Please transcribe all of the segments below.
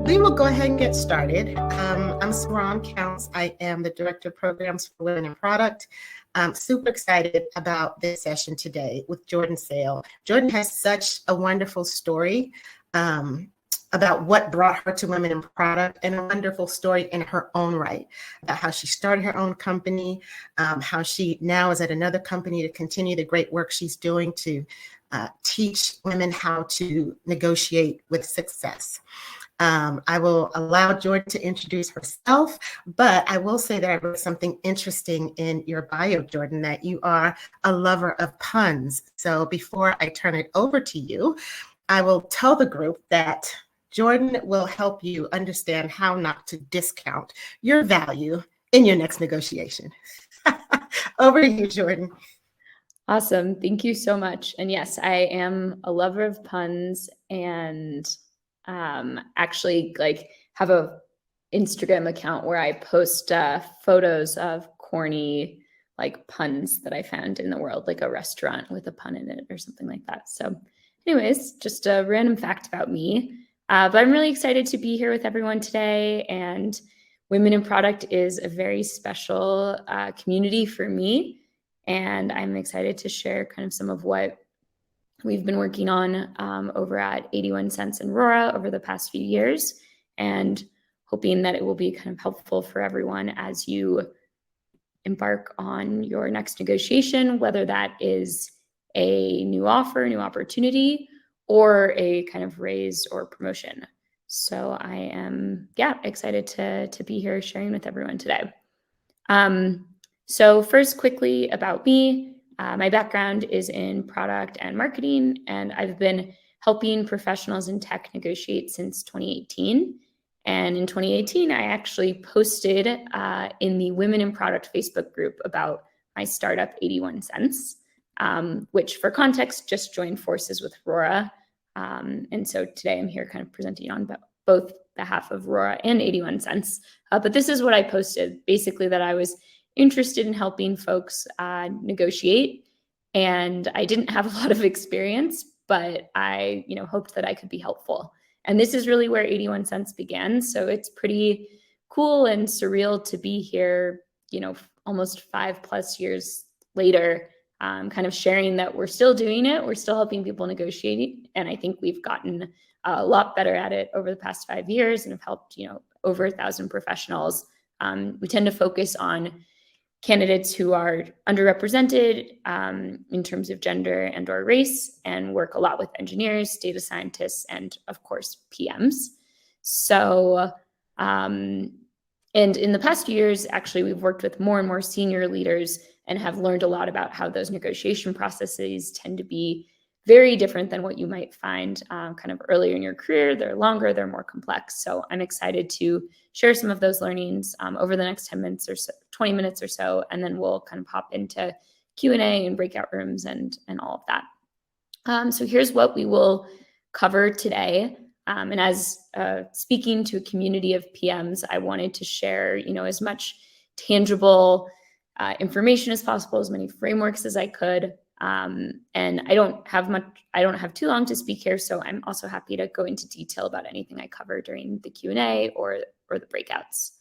we will go ahead and get started. I'm Saran Counts. I am the Director of Programs for Women in Product. I'm super excited about this session today with Jordan Sale. Jordan has such a wonderful story about what brought her to Women in Product, and a wonderful story in her own right about how she started her own company, how she now is at another company to continue the great work she's doing to teach women how to negotiate with success. I will allow Jordan to introduce herself, but I will say that I wrote something interesting in your bio, Jordan, that you are a lover of puns. So before I turn it over to you, I will tell the group that Jordan will help you understand how not to discount your value in your next negotiation. Over to you, Jordan. Awesome. Thank you so much. And yes, I am a lover of puns, and actually have a Instagram account where I post photos of corny puns that I found in the world, like a restaurant with a pun in it or something like that. So anyways, just a random fact about me. But I'm really excited to be here with everyone today. And Women in Product is a very special community for me. And I'm excited to share kind of some of what we've been working on over at 81 Cents and Aurora over the past few years, and hoping that it will be kind of helpful for everyone as you embark on your next negotiation, whether that is a new offer, new opportunity, or a kind of raise or promotion. So I am, excited to be here sharing with everyone today. So first, quickly about me. My background is in product and marketing, and I've been helping professionals in tech negotiate since 2018. And in 2018, I actually posted in the Women in Product Facebook group about my startup, 81 Cents, which for context just joined forces with Aurora. And so today I'm here kind of presenting on both behalf of Aurora and 81 Cents. But this is what I posted, basically that I was interested in helping folks negotiate. And I didn't have a lot of experience, but I, hoped that I could be helpful. And this is really where 81 Cents began. So it's pretty cool and surreal to be here, almost 5+ years later, kind of sharing that we're still doing it. We're still helping people negotiate. And I think we've gotten a lot better at it over the past 5 years and have helped, over 1,000 professionals. We tend to focus on candidates who are underrepresented in terms of gender and or race, and work a lot with engineers, data scientists, and of course, PMs. So, and in the past few years, actually, we've worked with more and more senior leaders and have learned a lot about how those negotiation processes tend to be very different than what you might find kind of earlier in your career. They're longer, they're more complex. So I'm excited to share some of those learnings over the next 10 minutes or so, 20 minutes or so, and then we'll kind of hop into Q&A and breakout rooms and all of that. So here's what we will cover today. And as speaking to a community of PMs, I wanted to share, as much tangible information as possible, as many frameworks as I could. And I don't have too long to speak here, so I'm also happy to go into detail about anything I cover during the Q&A or the breakouts.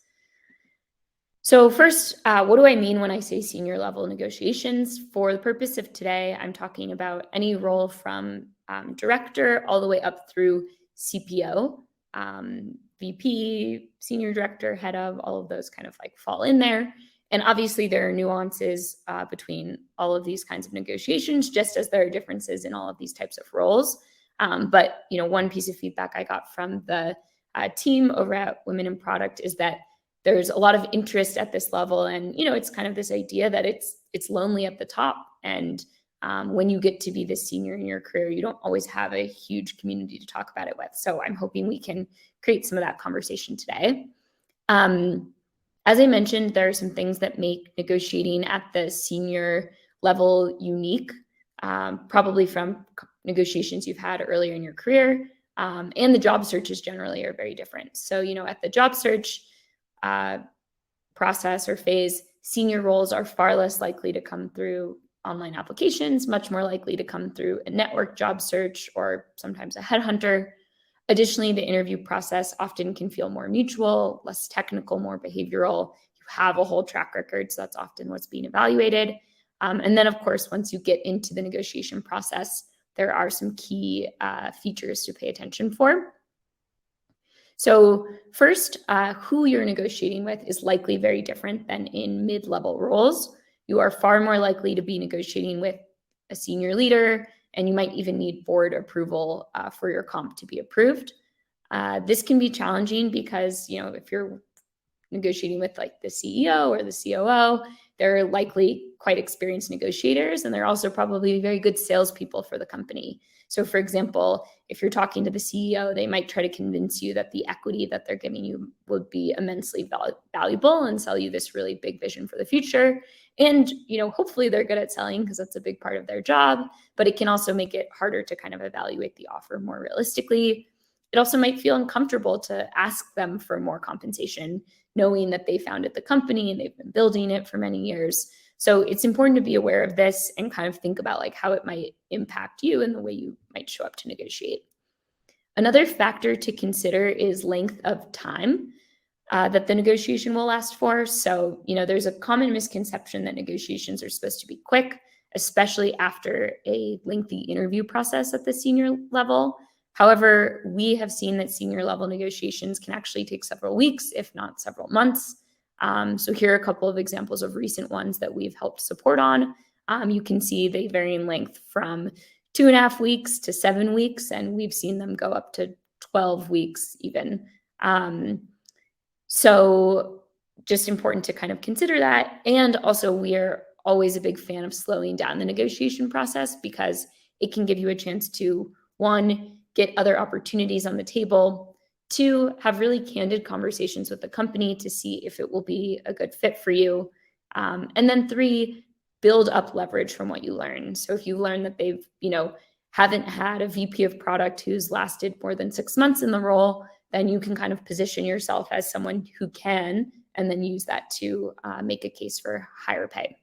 So first, what do I mean when I say senior level negotiations? For the purpose of today, I'm talking about any role from director all the way up through CPO, VP, senior director, head of, all of those kind of fall in there. And obviously there are nuances between all of these kinds of negotiations, just as there are differences in all of these types of roles. But one piece of feedback I got from the team over at Women in Product is that there's a lot of interest at this level, and it's kind of this idea that it's lonely at the top, and when you get to be this senior in your career, you don't always have a huge community to talk about it with. So I'm hoping we can create some of that conversation today. As I mentioned, there are some things that make negotiating at the senior level unique, probably from negotiations you've had earlier in your career, and the job searches generally are very different. So, at the job search process or phase, senior roles are far less likely to come through online applications, much more likely to come through a network job search or sometimes a headhunter. Additionally, the interview process often can feel more mutual, less technical, more behavioral. You have a whole track record, so that's often what's being evaluated. And then, of course, once you get into the negotiation process, there are some key features to pay attention for. So first, who you're negotiating with is likely very different than in mid-level roles. You are far more likely to be negotiating with a senior leader, and you might even need board approval for your comp to be approved. This can be challenging because, if you're negotiating with like the CEO or the COO, they're likely quite experienced negotiators, and they're also probably very good salespeople for the company. So for example, if you're talking to the CEO, they might try to convince you that the equity that they're giving you would be immensely valuable and sell you this really big vision for the future. And, hopefully they're good at selling because that's a big part of their job, but it can also make it harder to kind of evaluate the offer more realistically. It also might feel uncomfortable to ask them for more compensation, knowing that they founded the company and they've been building it for many years. So it's important to be aware of this and kind of think about like how it might impact you and the way you might show up to negotiate. Another factor to consider is length of time that the negotiation will last for. So, there's a common misconception that negotiations are supposed to be quick, especially after a lengthy interview process at the senior level. However, we have seen that senior level negotiations can actually take several weeks, if not several months. So here are a couple of examples of recent ones that we've helped support on. You can see they vary in length from 2.5 weeks to 7 weeks, and we've seen them go up to 12 weeks even. So just important to kind of consider that. And also we are always a big fan of slowing down the negotiation process because it can give you a chance to, one, get other opportunities on the table, two, have really candid conversations with the company to see if it will be a good fit for you. And then three, build up leverage from what you learn. So if you learn that they've, haven't had a VP of product who's lasted more than 6 months in the role, then you can kind of position yourself as someone who can, and then use that to make a case for higher pay.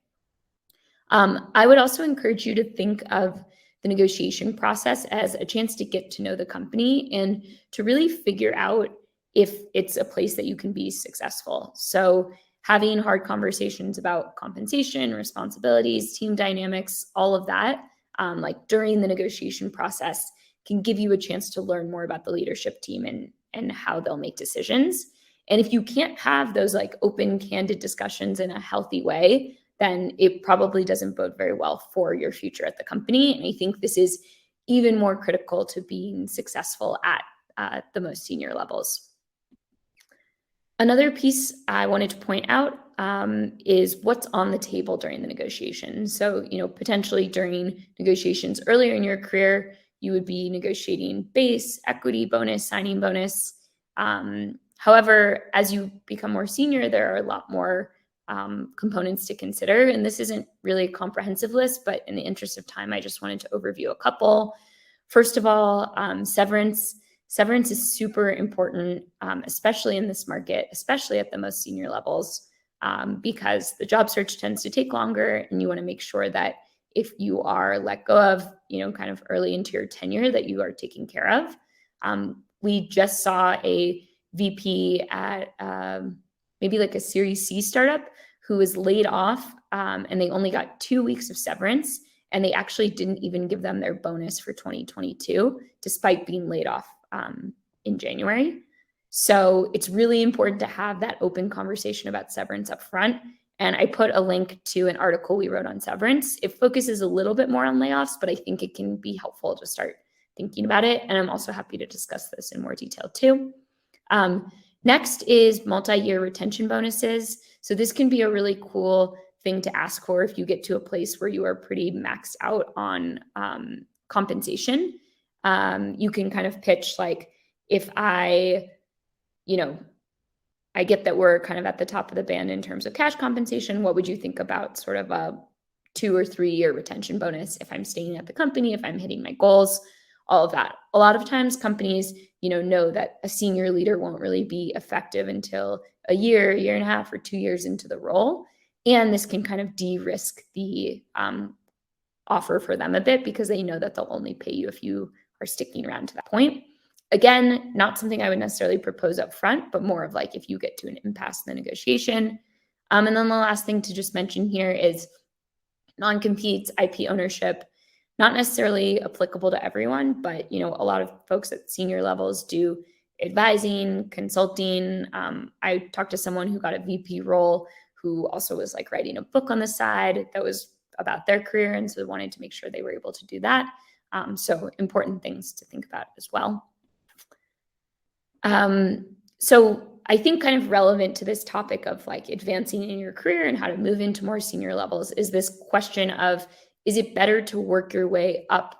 I would also encourage you to think of the negotiation process as a chance to get to know the company and to really figure out if it's a place that you can be successful. So having hard conversations about compensation, responsibilities, team dynamics, all of that, like during the negotiation process, can give you a chance to learn more about the leadership team and how they'll make decisions. And if you can't have those like open, candid discussions in a healthy way, then it probably doesn't bode very well for your future at the company. And I think this is even more critical to being successful at the most senior levels. Another piece I wanted to point out is what's on the table during the negotiation. So, potentially during negotiations earlier in your career, you would be negotiating base, equity, bonus, signing bonus. However, as you become more senior, there are a lot more components to consider. And this isn't really a comprehensive list, but in the interest of time, I just wanted to overview a couple. First of all, severance. Severance is super important, especially in this market, especially at the most senior levels, because the job search tends to take longer, and you want to make sure that if you are let go of, kind of early into your tenure, that you are taken care of. We just saw a VP at maybe like a Series C startup who was laid off, and they only got 2 weeks of severance, and they actually didn't even give them their bonus for 2022, despite being laid off in January. So it's really important to have that open conversation about severance up front. And I put a link to an article we wrote on severance. It focuses a little bit more on layoffs, but I think it can be helpful to start thinking about it. And I'm also happy to discuss this in more detail too. Next is multi-year retention bonuses. So this can be a really cool thing to ask for if you get to a place where you are pretty maxed out on compensation. You can kind of pitch like, if I get that we're kind of at the top of the band in terms of cash compensation, what would you think about sort of a 2 or 3 year retention bonus if I'm staying at the company, if I'm hitting my goals, all of that. A lot of times companies, know that a senior leader won't really be effective until a year and a half, or 2 years into the role. And this can kind of de-risk the offer for them a bit because they know that they'll only pay you if you are sticking around to that point. Again, not something I would necessarily propose up front, but more of like if you get to an impasse in the negotiation. And then the last thing to just mention here is non-competes, IP ownership, not necessarily applicable to everyone, but a lot of folks at senior levels do advising, consulting. I talked to someone who got a VP role who also was like writing a book on the side that was about their career, and so wanted to make sure they were able to do that. So important things to think about as well. So I think kind of relevant to this topic of like advancing in your career and how to move into more senior levels is this question of, is it better to work your way up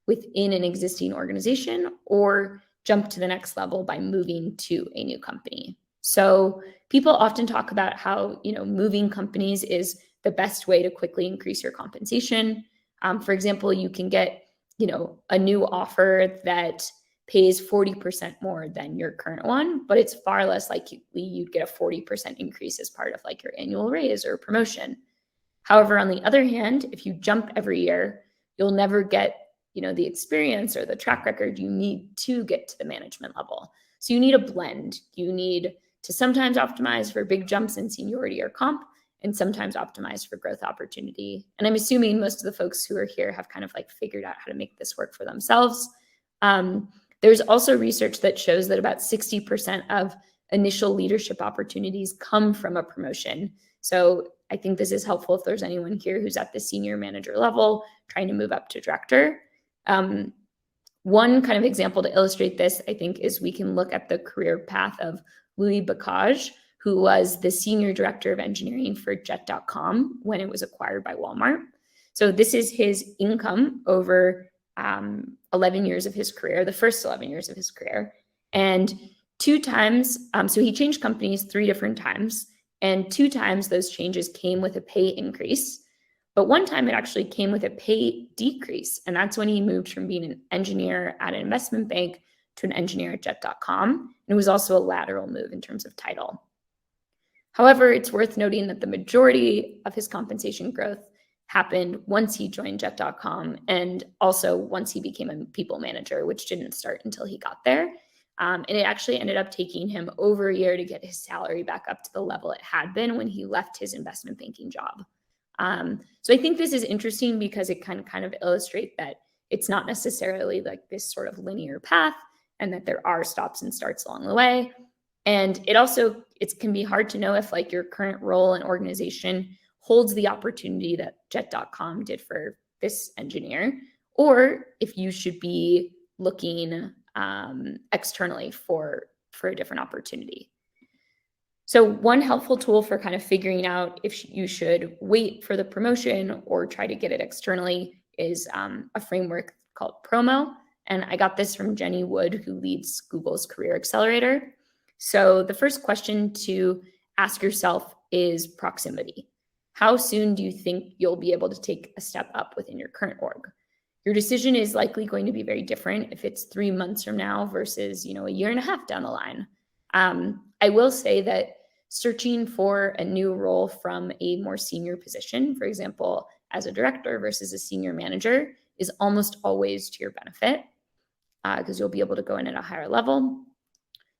within an existing organization or jump to the next level by moving to a new company? So people often talk about how, moving companies is the best way to quickly increase your compensation. For example, you can get, a new offer that pays 40% more than your current one, but it's far less likely you'd get a 40% increase as part of like your annual raise or promotion. However, on the other hand, if you jump every year, you'll never get, the experience or the track record you need to get to the management level. So you need a blend. You need to sometimes optimize for big jumps in seniority or comp, and sometimes optimize for growth opportunity. And I'm assuming most of the folks who are here have kind of like figured out how to make this work for themselves. There's also research that shows that about 60% of initial leadership opportunities come from a promotion. So I think this is helpful if there's anyone here who's at the senior manager level trying to move up to director. One kind of example to illustrate this, I think, is we can look at the career path of Louis Bocage, who was the senior director of engineering for Jet.com when it was acquired by Walmart. So this is his income over 11 years of his career, the first 11 years of his career. And 2 times, so he changed companies 3 different times, and 2 times those changes came with a pay increase. But one time it actually came with a pay decrease. And that's when he moved from being an engineer at an investment bank to an engineer at Jet.com. And it was also a lateral move in terms of title. However, it's worth noting that the majority of his compensation growth happened once he joined Jet.com and also once he became a people manager, which didn't start until he got there. And it actually ended up taking him over a year to get his salary back up to the level it had been when he left his investment banking job. So I think this is interesting because it can kind of illustrate that it's not necessarily like this sort of linear path and that there are stops and starts along the way. And it can be hard to know if like your current role and organization holds the opportunity that Jet.com did for this engineer, or if you should be looking externally for a different opportunity. So one helpful tool for kind of figuring out if you should wait for the promotion or try to get it externally is a framework called Promo. And I got this from Jenny Wood, who leads Google's Career Accelerator. So the first question to ask yourself is proximity. How soon do you think you'll be able to take a step up within your current org? Your decision is likely going to be very different if it's 3 months from now versus, a year and a half down the line. I will say that searching for a new role from a more senior position, for example, as a director versus a senior manager, is almost always to your benefit because you'll be able to go in at a higher level.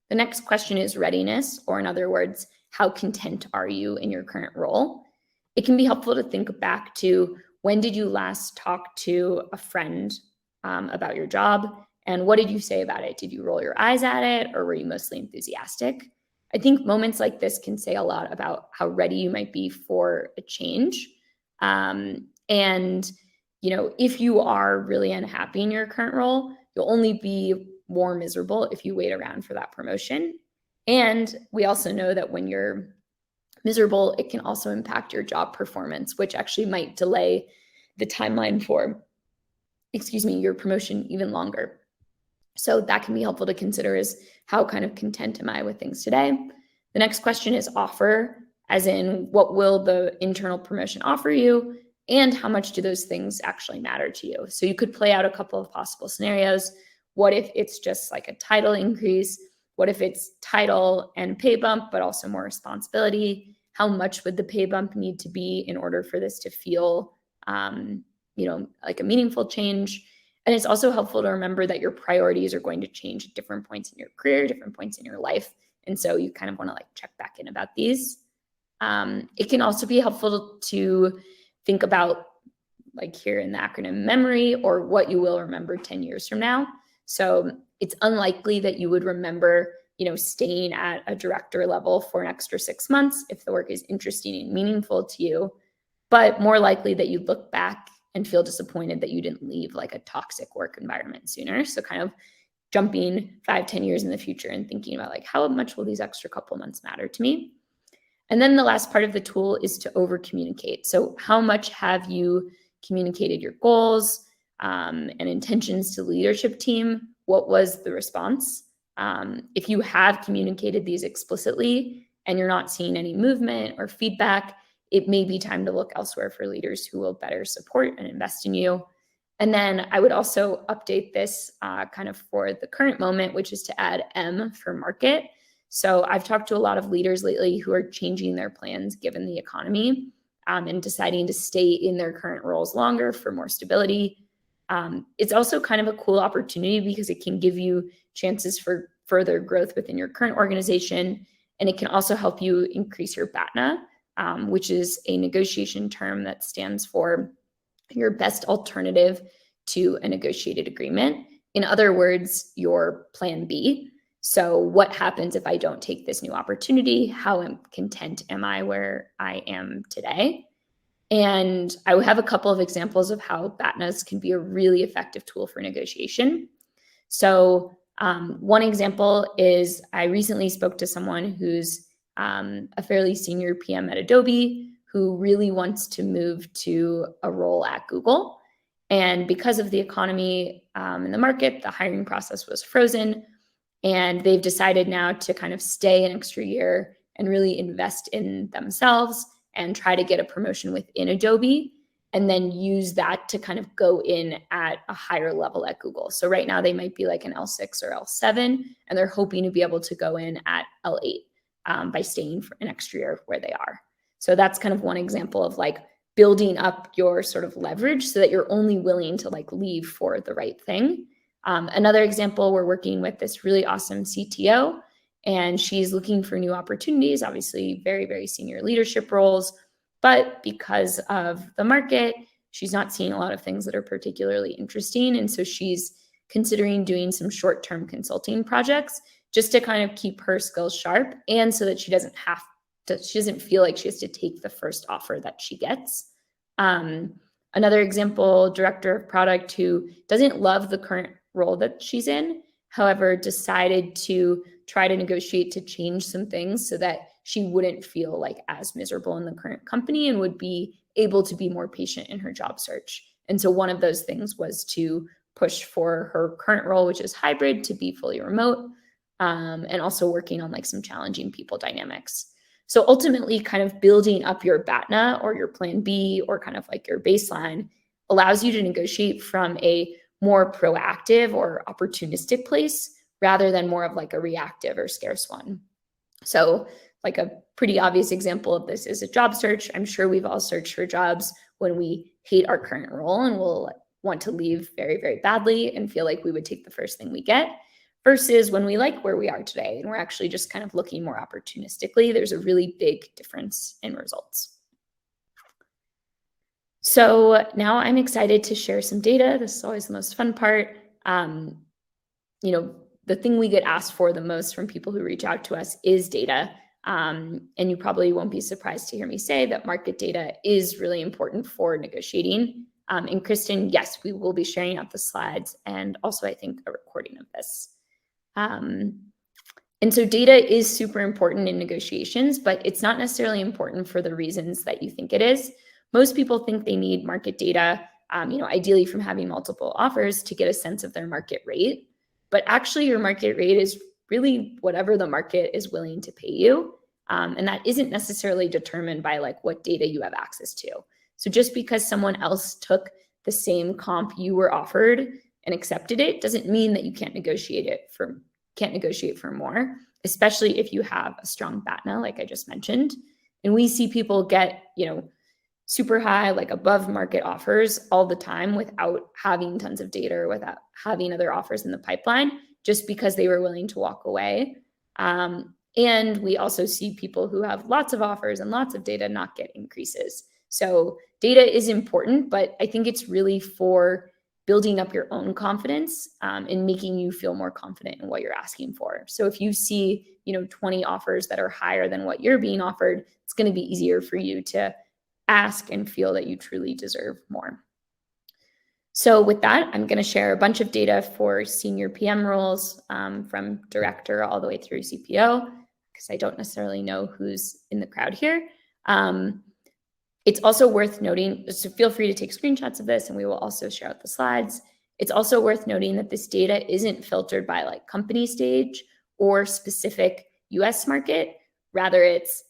The next question is readiness, or in other words, how content are you in your current role? It can be helpful to think back to when did you last talk to a friend about your job, and what did you say about it? Did you roll your eyes at it, or were you mostly enthusiastic? I think moments like this can say a lot about how ready you might be for a change. And, if you are really unhappy in your current role, you'll only be more miserable if you wait around for that promotion. And we also know that when you're miserable, it can also impact your job performance, which actually might delay the timeline for, your promotion even longer. So that can be helpful to consider is how kind of content am I with things today? The next question is offer, as in what will the internal promotion offer you? And how much do those things actually matter to you? So you could play out a couple of possible scenarios. What if it's just like a title increase? What if it's title and pay bump, but also more responsibility? How much would the pay bump need to be in order for this to feel, like a meaningful change? And it's also helpful to remember that your priorities are going to change at different points in your career, different points in your life. And so you kind of want to like check back in about these. It can also be helpful to think about, like here in the acronym memory, or what you will remember 10 years from now. So it's unlikely that you would remember, staying at a director level for an extra 6 months if the work is interesting and meaningful to you, but more likely that you look back and feel disappointed that you didn't leave like a toxic work environment sooner. So kind of jumping 5-10 years in the future and thinking about like, how much will these extra couple months matter to me? And then the last part of the tool is to over communicate. So how much have you communicated your goals and intentions to the leadership team? What was the response? If you have communicated these explicitly and you're not seeing any movement or feedback, it may be time to look elsewhere for leaders who will better support and invest in you. And then I would also update this kind of for the current moment, which is to add M for market. So I've talked to a lot of leaders lately who are changing their plans given the economy and deciding to stay in their current roles longer for more stability. It's also kind of a cool opportunity because it can give you chances for further growth within your current organization. And it can also help you increase your BATNA, which is a negotiation term that stands for your best alternative to a negotiated agreement. In other words, your plan B. So what happens if I don't take this new opportunity? How content am I where I am today? And I have a couple of examples of how BATNAs can be a really effective tool for negotiation. So one example is I recently spoke to someone who's a fairly senior PM at Adobe who really wants to move to a role at Google. And because of the economy in the market, the hiring process was frozen. And they've decided now to kind of stay an extra year and really invest in themselves and try to get a promotion within Adobe and then use that to kind of go in at a higher level at Google. So right now they might be like an L6 or L7, and they're hoping to be able to go in at L8 by staying for an extra year where they are. So that's kind of one example of like building up your sort of leverage so that you're only willing to like leave for the right thing. Another example, we're working with this really awesome CTO, and she's looking for new opportunities, obviously very, very senior leadership roles. But because of the market, she's not seeing a lot of things that are particularly interesting. And so she's considering doing some short-term consulting projects just to kind of keep her skills sharp, and so that she doesn't feel like she has to take the first offer that she gets. Another example, director of product who doesn't love the current role that she's in, however, decided to try to negotiate to change some things so that she wouldn't feel like as miserable in the current company and would be able to be more patient in her job search. And so one of those things was to push for her current role, which is hybrid, to be fully remote, and also working on like some challenging people dynamics. So ultimately, kind of building up your BATNA or your plan B or kind of like your baseline allows you to negotiate from a more proactive or opportunistic place rather than more of like a reactive or scarce one. So like a pretty obvious example of this is a job search. I'm sure we've all searched for jobs when we hate our current role and will want to leave very, very badly and feel like we would take the first thing we get, versus when we like where we are today and we're actually just kind of looking more opportunistically. There's a really big difference in results. So now I'm excited to share some data. This is always the most fun part. The thing we get asked for the most from people who reach out to us is data. And you probably won't be surprised to hear me say that market data is really important for negotiating. And Kristen, yes, we will be sharing out the slides and also I think a recording of this. And so data is super important in negotiations, but it's not necessarily important for the reasons that you think it is. Most people think they need market data, ideally from having multiple offers to get a sense of their market rate. But actually your market rate is really whatever the market is willing to pay you. And that isn't necessarily determined by like what data you have access to. So just because someone else took the same comp you were offered and accepted it doesn't mean that you can't negotiate for more, especially if you have a strong BATNA, like I just mentioned. And we see people get, super high, like above market offers all the time without having tons of data or without having other offers in the pipeline, just because they were willing to walk away. And we also see people who have lots of offers and lots of data not get increases. So data is important, but I think it's really for building up your own confidence and making you feel more confident in what you're asking for. So if you see, 20 offers that are higher than what you're being offered, it's going to be easier for you to ask and feel that you truly deserve more. So with that, I'm going to share a bunch of data for senior PM roles from director all the way through CPO, because I don't necessarily know who's in the crowd here. It's also worth noting, so feel free to take screenshots of this and we will also share out the slides. It's also worth noting that this data isn't filtered by like company stage or specific US market. Rather, it's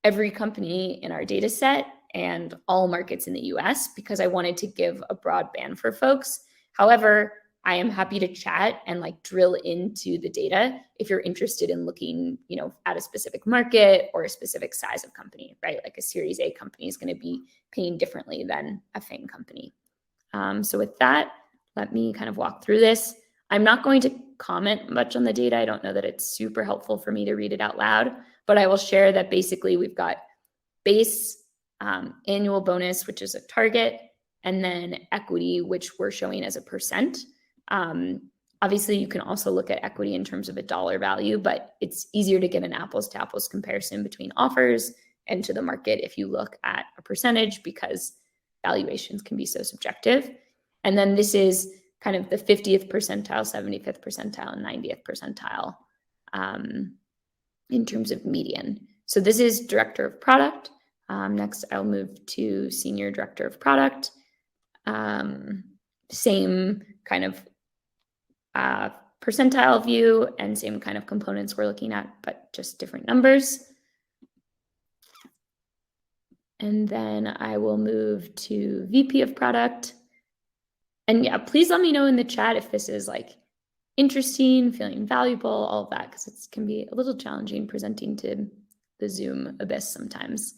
every company in our data set and all markets in the US, because I wanted to give a broad band for folks. However, I am happy to chat and like drill into the data if you're interested in looking, at a specific market or a specific size of company, right? Like a Series A company is going to be paying differently than a FANG company. So with that, let me kind of walk through this. I'm not going to comment much on the data. I don't know that it's super helpful for me to read it out loud, but I will share that basically we've got base annual bonus, which is a target, and then equity, which we're showing as a percent. Obviously, you can also look at equity in terms of a dollar value, but it's easier to get an apples to apples comparison between offers and to the market if you look at a percentage, because valuations can be so subjective. And then this is kind of the 50th percentile, 75th percentile, and 90th percentile in terms of median. So this is director of product. Next, I'll move to senior director of product. Same kind of percentile view and same kind of components we're looking at, but just different numbers. And then I will move to VP of product. And yeah, please let me know in the chat if this is like interesting, feeling valuable, all of that, because it can be a little challenging presenting to the Zoom abyss sometimes.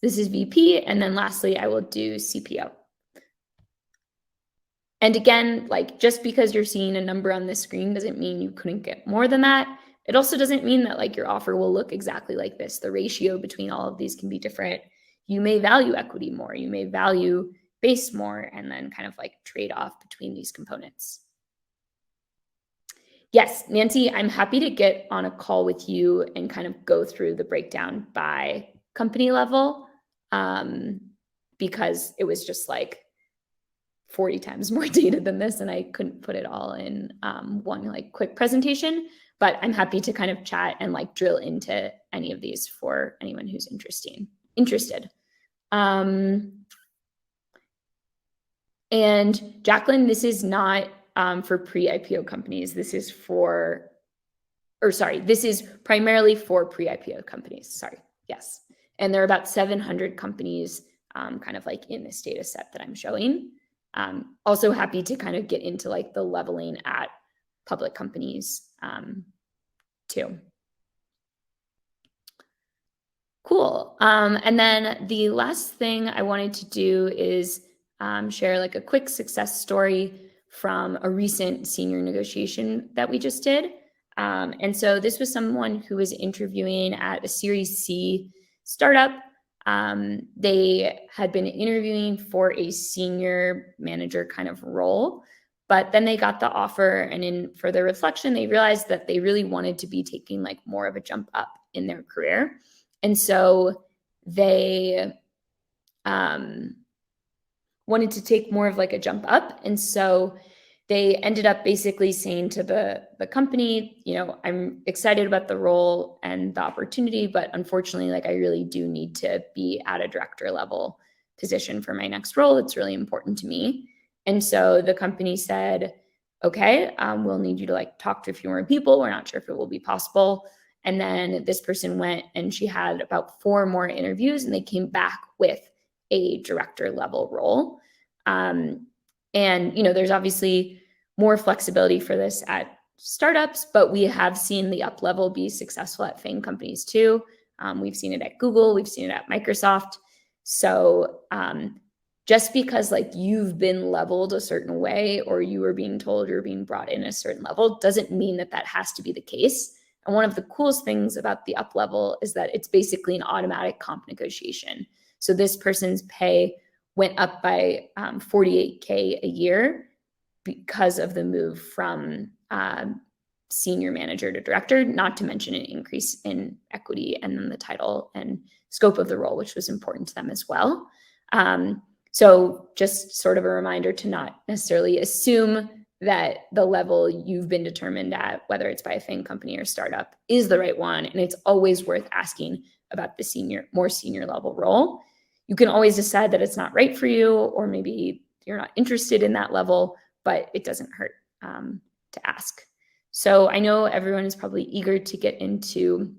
This is VP. And then lastly, I will do CPO. And again, like just because you're seeing a number on this screen doesn't mean you couldn't get more than that. It also doesn't mean that like your offer will look exactly like this. The ratio between all of these can be different. You may value equity more, you may value base more, and then kind of like trade off between these components. Yes, Nancy, I'm happy to get on a call with you and kind of go through the breakdown by company level, because it was just like 40 times more data than this, and I couldn't put it all in one like quick presentation, but I'm happy to kind of chat and like drill into any of these for anyone who's interested. And Jacqueline, this is not for pre-IPO companies. This is this is primarily for pre-IPO companies. Sorry, yes. And there are about 700 companies kind of like in this data set that I'm showing. Also happy to kind of get into like the leveling at public companies too. Cool. And then the last thing I wanted to do is share like a quick success story from a recent senior negotiation that we just did. And so this was someone who was interviewing at a Series C startup. They had been interviewing for a senior manager kind of role, but then they got the offer, and in further reflection, they realized that they really wanted to be taking like more of a jump up in their career. And so they wanted to take more of like a jump up. And so they ended up basically saying to the company, I'm excited about the role and the opportunity, but unfortunately, like I really do need to be at a director level position for my next role. It's really important to me. And so the company said, okay, we'll need you to like talk to a few more people. We're not sure if it will be possible. And then this person went and she had about 4 more interviews, and they came back with a director level role. And, there's obviously more flexibility for this at startups, but we have seen the up level be successful at FANG companies too. We've seen it at Google. We've seen it at Microsoft. So just because like you've been leveled a certain way or you were being told you're being brought in a certain level doesn't mean that that has to be the case. And one of the coolest things about the up level is that it's basically an automatic comp negotiation. So this person's pay went up by 48K a year because of the move from senior manager to director, not to mention an increase in equity and then the title and scope of the role, which was important to them as well. So just sort of a reminder to not necessarily assume that the level you've been determined at, whether it's by a FANG company or startup, is the right one. And it's always worth asking about the more senior level role. You can always decide that it's not right for you, or maybe you're not interested in that level, but it doesn't hurt to ask. So I know everyone is probably eager to get into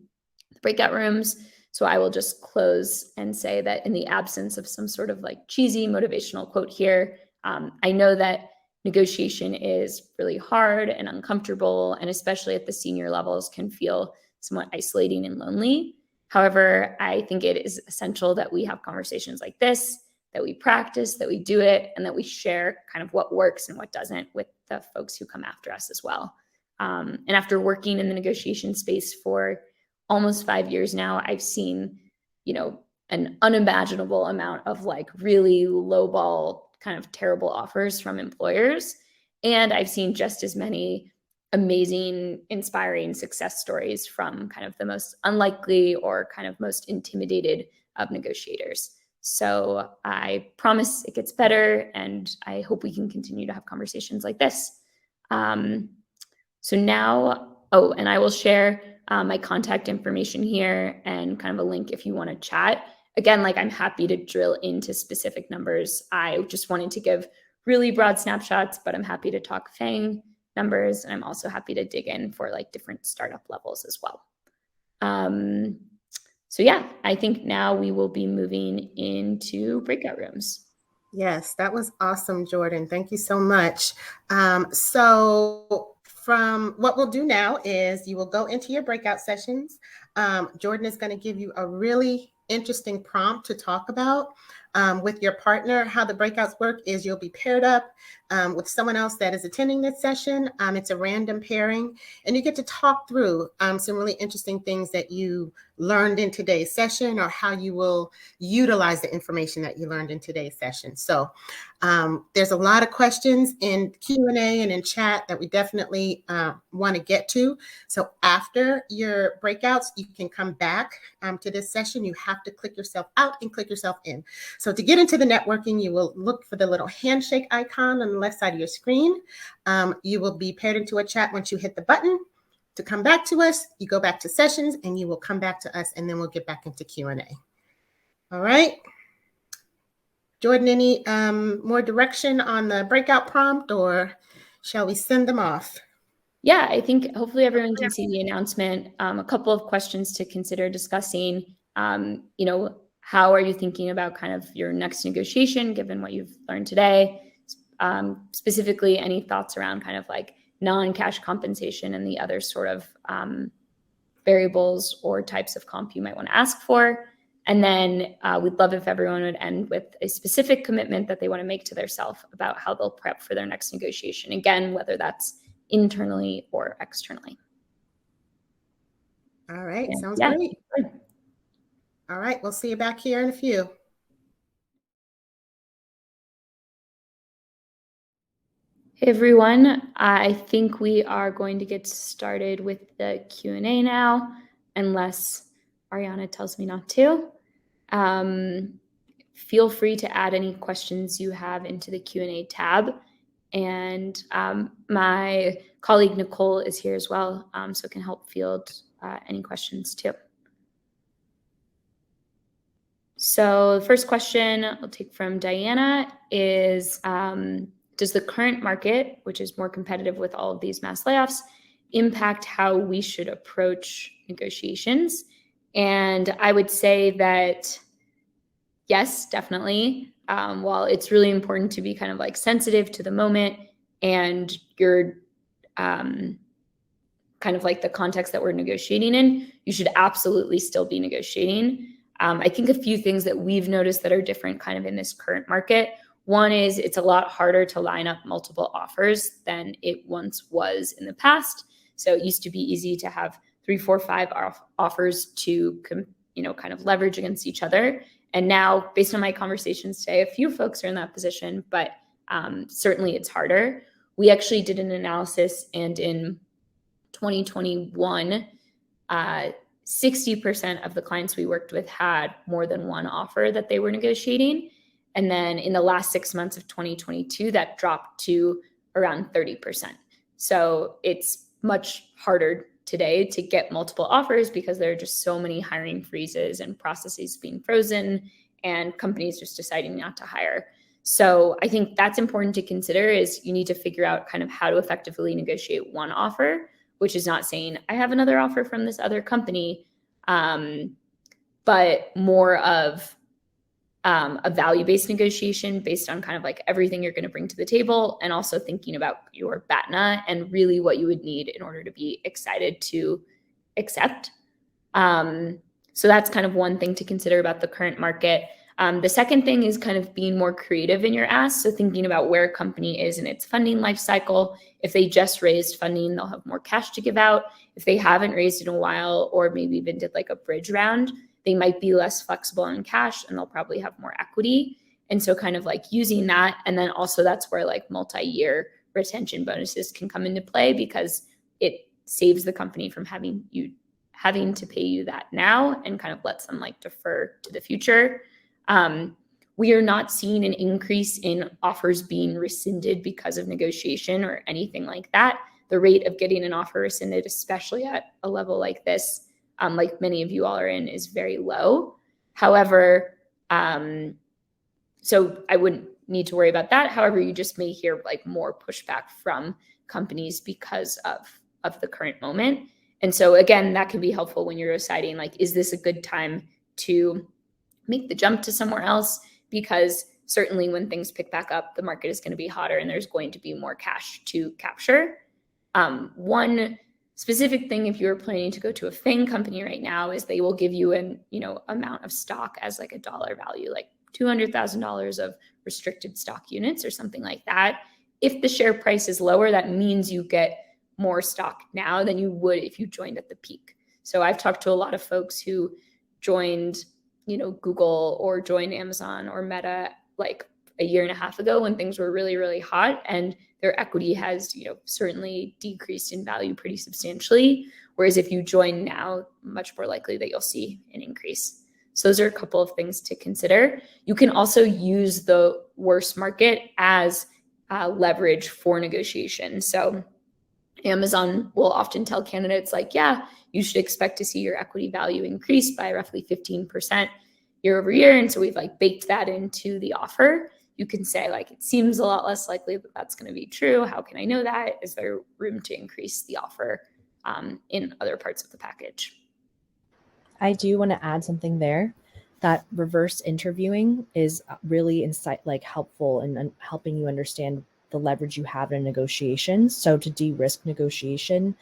the breakout rooms. So I will just close and say that in the absence of some sort of like cheesy motivational quote here, I know that negotiation is really hard and uncomfortable, and especially at the senior levels can feel somewhat isolating and lonely. However, I think it is essential that we have conversations like this, that we practice, that we do it, and that we share kind of what works and what doesn't with the folks who come after us as well. And after working in the negotiation space for almost 5 years now, I've seen, an unimaginable amount of like really lowball kind of terrible offers from employers. And I've seen just as many amazing, inspiring success stories from kind of the most unlikely or kind of most intimidated of negotiators. So I promise it gets better, and I hope we can continue to have conversations like this. So now, and I will share my contact information here and kind of a link if you want to chat. Again, like I'm happy to drill into specific numbers. I just wanted to give really broad snapshots, but I'm happy to talk FANG numbers. And I'm also happy to dig in for like different startup levels as well. So yeah, I think now we will be moving into breakout rooms. Yes, that was awesome, Jordan. Thank you so much. So from what we'll do now is you will go into your breakout sessions. Jordan is going to give you a really interesting prompt to talk about with your partner. How the breakouts work is you'll be paired up with someone else that is attending this session. It's a random pairing, and you get to talk through some really interesting things that you learned in today's session, or how you will utilize the information that you learned in today's session. So there's a lot of questions in Q&A and in chat that we definitely want to get to. So after your breakouts, you can come back to this session. You have to click yourself out and click yourself in. So to get into the networking, you will look for the little handshake icon on the left side of your screen. You will be paired into a chat once you hit the button. To come back to us, you go back to sessions and you will come back to us, and then we'll get back into Q&A. All right. Jordan, any more direction on the breakout prompt, or shall we send them off? Yeah, I think hopefully everyone can see the announcement. A couple of questions to consider discussing. How are you thinking about kind of your next negotiation, given what you've learned today? Specifically, any thoughts around kind of like non-cash compensation and the other sort of variables or types of comp you might want to ask for. And then we'd love if everyone would end with a specific commitment that they want to make to themselves about how they'll prep for their next negotiation. Again, whether that's internally or externally. All right, sounds great. All right, we'll see you back here in a few. Hey everyone, I think we are going to get started with the Q&A now, unless Ariana tells me not to. Feel free to add any questions you have into the Q&A tab. And my colleague Nicole is here as well, so can help field any questions too. So the first question I'll take from Diana is, does the current market, which is more competitive with all of these mass layoffs, impact how we should approach negotiations? And I would say that yes, definitely. While it's really important to be kind of like sensitive to the moment and your kind kind of like the context that we're negotiating in, you should absolutely still be negotiating. I think a few things that we've noticed that are different kind of in this current market. One is it's a lot harder to line up multiple offers than it once was in the past. So it used to be easy to have 3, 4, 5 offers to kind of leverage against each other. And now, based on my conversations today, a few folks are in that position, but certainly it's harder. We actually did an analysis, and in 2021, 60% of the clients we worked with had more than one offer that they were negotiating. And then in the last 6 months of 2022, that dropped to around 30%. So it's much harder today to get multiple offers because there are just so many hiring freezes and processes being frozen and companies just deciding not to hire. So I think that's important to consider, is you need to figure out kind of how to effectively negotiate one offer, which is not saying I have another offer from this other company, but more of a value-based negotiation based on kind of like everything you're going to bring to the table, and also thinking about your BATNA and really what you would need in order to be excited to accept. So that's kind of one thing to consider about the current market. The second thing is kind of being more creative in your ask. So thinking about where a company is in its funding life cycle. If they just raised funding, they'll have more cash to give out. If they haven't raised in a while, or maybe even did like a bridge round, they might be less flexible on cash and they'll probably have more equity. And so kind of like using that. And then also that's where like multi-year retention bonuses can come into play, because it saves the company from having to pay you that now and kind of lets them like defer to the future. We are not seeing an increase in offers being rescinded because of negotiation or anything like that. The rate of getting an offer rescinded, especially at a level like this, like many of you all are in, is very low. However, so I wouldn't need to worry about that. However, you just may hear like more pushback from companies because of the current moment. And so again, that can be helpful when you're deciding like, is this a good time to make the jump to somewhere else? Because certainly when things pick back up, the market is going to be hotter and there's going to be more cash to capture. One specific thing, if you're planning to go to a FANG company right now, is they will give you an amount of stock as like a dollar value, like $200,000 of restricted stock units or something like that. If the share price is lower, that means you get more stock now than you would if you joined at the peak. So I've talked to a lot of folks who joined Google or joined Amazon or Meta like a year and a half ago when things were really, really hot, and their equity has, certainly decreased in value pretty substantially. Whereas if you join now, much more likely that you'll see an increase. So those are a couple of things to consider. You can also use the worst market as leverage for negotiation. So Amazon will often tell candidates like, yeah, you should expect to see your equity value increase by roughly 15% year over year. And so we've like baked that into the offer. You can say like, it seems a lot less likely that that's going to be true. How can I know that? Is there room to increase the offer in other parts of the package? I do want to add something there. That reverse interviewing is really helpful in helping you understand the leverage you have in negotiations. So to de-risk negotiation,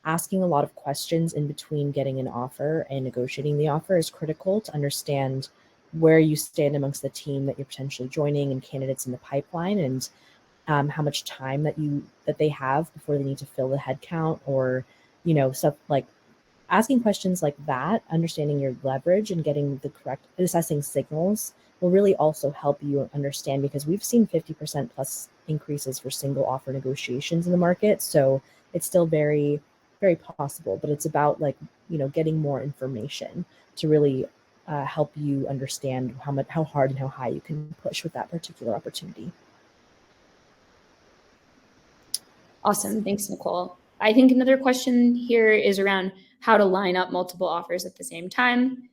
asking a lot of questions in between getting an offer and negotiating the offer is critical to understand where you stand amongst the team that you're potentially joining and candidates in the pipeline, and how much time that they have before they need to fill the headcount, or stuff like asking questions like that. Understanding your leverage and getting the correct assessing signals will really also help you understand, because we've seen 50% plus increases for single offer negotiations in the market. So it's still very, very possible, but it's about getting more information to really help you understand how hard and how high you can push with that particular opportunity. Awesome. Thanks, Nicole. I think another question here is around how to line up multiple offers at the same time,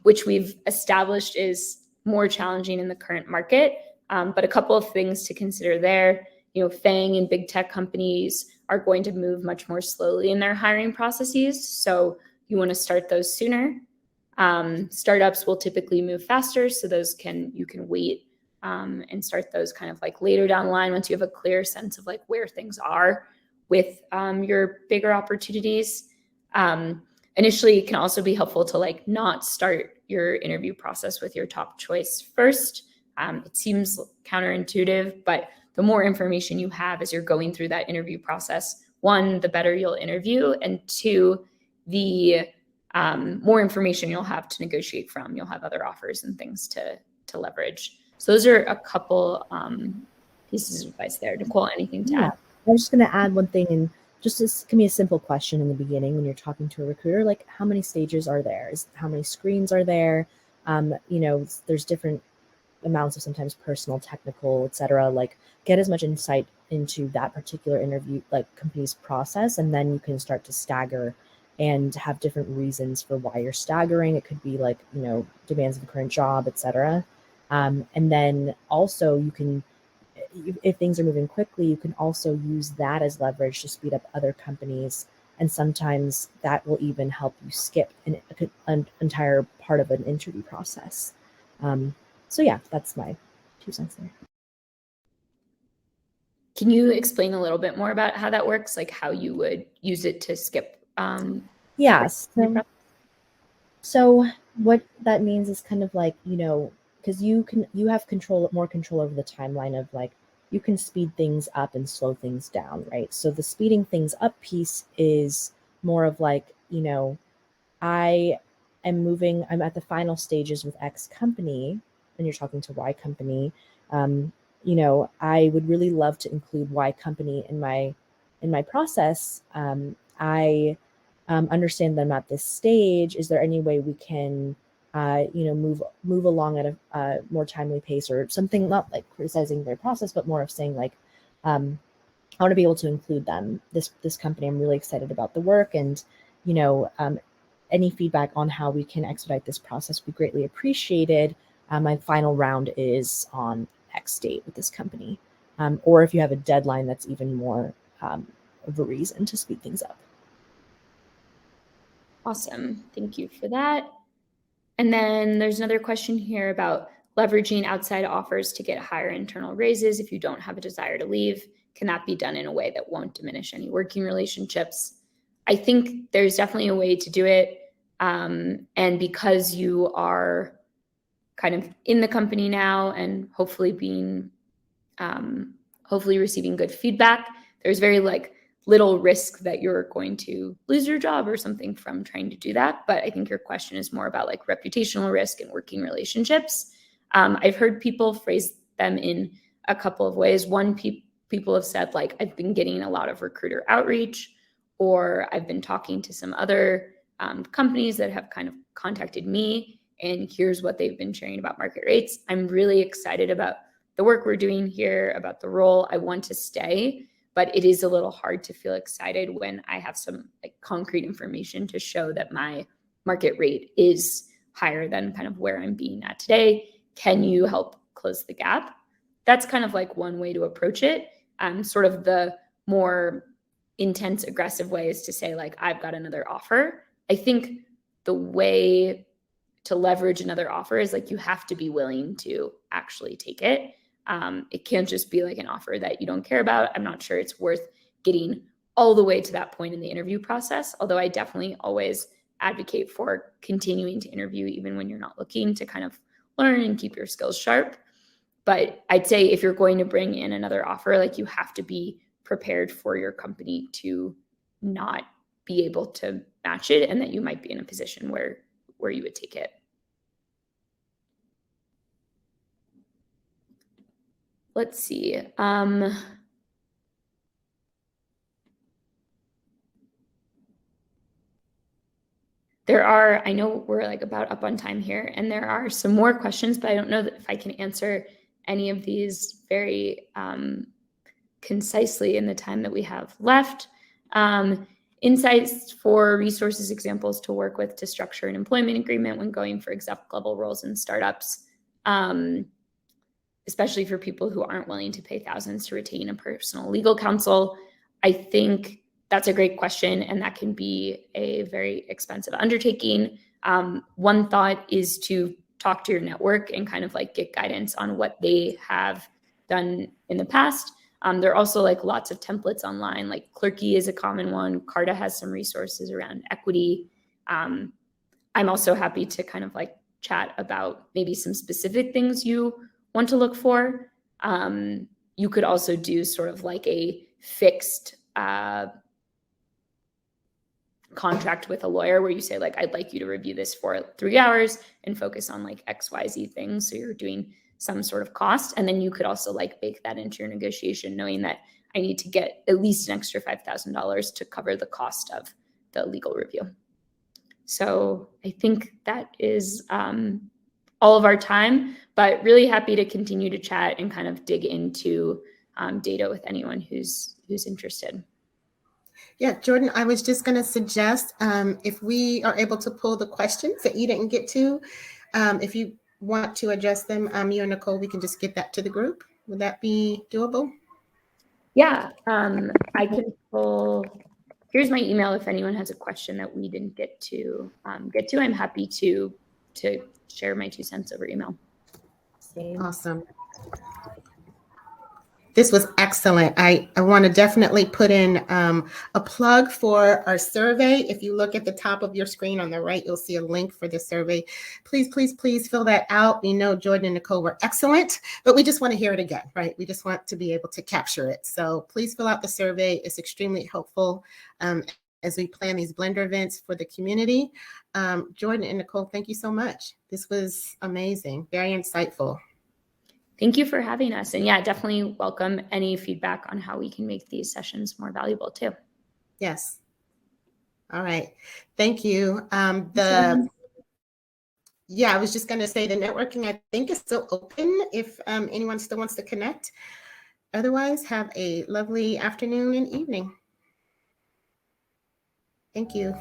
which we've established is more challenging in the current market. But a couple of things to consider there. FANG and big tech companies are going to move much more slowly in their hiring processes. So you want to start those sooner. Startups will typically move faster, so you can wait and start those kind of like later down the line once you have a clear sense of like where things are with your bigger opportunities. Initially, it can also be helpful to like not start your interview process with your top choice first. It seems counterintuitive, but the more information you have as you're going through that interview process, one, the better you'll interview, and two, the more information you'll have to negotiate from. You'll have other offers and things to leverage. So those are a couple pieces of advice there. Nicole, anything to add? I was just going to add one thing, and just this can be a simple question in the beginning when you're talking to a recruiter, like how many stages are there? How many screens are there? There's different amounts of sometimes personal, technical, etc. Like get as much insight into that particular interview, like company's process, and then you can start to stagger and have different reasons for why you're staggering. It could be like, demands of the current job, etc. And then also you can, if things are moving quickly, you can also use that as leverage to speed up other companies. And sometimes that will even help you skip an entire part of an interview process. So yeah, that's my 2 cents there. Can you explain a little bit more about how that works? Like how you would use it to skip? Yes. So what that means is kind of like, because you have more control over the timeline of like, you can speed things up and slow things down, right? So the speeding things up piece is more of like, I'm at the final stages with X company, and you're talking to Y company. I would really love to include Y company in my process. I understand them at this stage. Is there any way we can, move along at a more timely pace, or something? Not like criticizing their process, but more of saying like, I want to be able to include them. This company, I'm really excited about the work, and any feedback on how we can expedite this process would be greatly appreciated. My final round is on X date with this company, or if you have a deadline, that's even more of a reason to speed things up. Awesome. Thank you for that. And then there's another question here about leveraging outside offers to get higher internal raises if you don't have a desire to leave. Can that be done in a way that won't diminish any working relationships? I think there's definitely a way to do it. And because you are kind of in the company now and hopefully receiving good feedback, there's very like little risk that you're going to lose your job or something from trying to do that. But I think your question is more about like reputational risk and working relationships. I've heard people phrase them in a couple of ways. One, people have said like, I've been getting a lot of recruiter outreach, or I've been talking to some other companies that have kind of contacted me, and here's what they've been sharing about market rates. I'm really excited about the work we're doing here, about the role. I want to stay, but it is a little hard to feel excited when I have some like concrete information to show that my market rate is higher than kind of where I'm being at today. Can you help close the gap? That's kind of like one way to approach it. Sort of the more intense, aggressive way is to say like, I've got another offer. I think the way to leverage another offer is like, you have to be willing to actually take it. It can't just be like an offer that you don't care about. I'm not sure it's worth getting all the way to that point in the interview process, although I definitely always advocate for continuing to interview even when you're not looking, to kind of learn and keep your skills sharp. But I'd say if you're going to bring in another offer, like you have to be prepared for your company to not be able to match it, and that you might be in a position where you would take it. Let's see. I know we're like about up on time here, and there are some more questions, but I don't know if I can answer any of these very concisely in the time that we have left. Insights for resources, examples to work with to structure an employment agreement when going for exec level roles in startups, especially for people who aren't willing to pay thousands to retain a personal legal counsel. I think that's a great question, and that can be a very expensive undertaking. One thought is to talk to your network and kind of like get guidance on what they have done in the past. There are also like lots of templates online, like Clerky is a common one. Carta has some resources around equity. I'm also happy to kind of like chat about maybe some specific things you want to look for. You could also do sort of like a fixed contract with a lawyer where you say like, I'd like you to review this for 3 hours and focus on like XYZ things. So you're doing some sort of cost. And then you could also like bake that into your negotiation, knowing that I need to get at least an extra $5,000 to cover the cost of the legal review. So I think that is all of our time, but really happy to continue to chat and kind of dig into data with anyone who's interested. Yeah, Jordan, I was just going to suggest if we are able to pull the questions that you didn't get to, if you want to address them, you and Nicole, we can just get that to the group. Would that be doable? Yeah, I can pull. Here's my email if anyone has a question that we didn't get to. I'm happy to share my 2 cents over email. Same. Awesome. This was excellent. I want to definitely put in a plug for our survey. If you look at the top of your screen on the right, you'll see a link for the survey. Please, please, please fill that out. We know Jordan and Nicole were excellent, but we just want to hear it again, right? We just want to be able to capture it. So please fill out the survey. It's extremely helpful as we plan these Blender events for the community. Jordan and Nicole, thank you so much. This was amazing, very insightful. Thank you for having us. And yeah, definitely welcome any feedback on how we can make these sessions more valuable too. Yes. All right. Thank you. I was just going to say the networking, I think, is still open if anyone still wants to connect. Otherwise, have a lovely afternoon and evening. Thank you.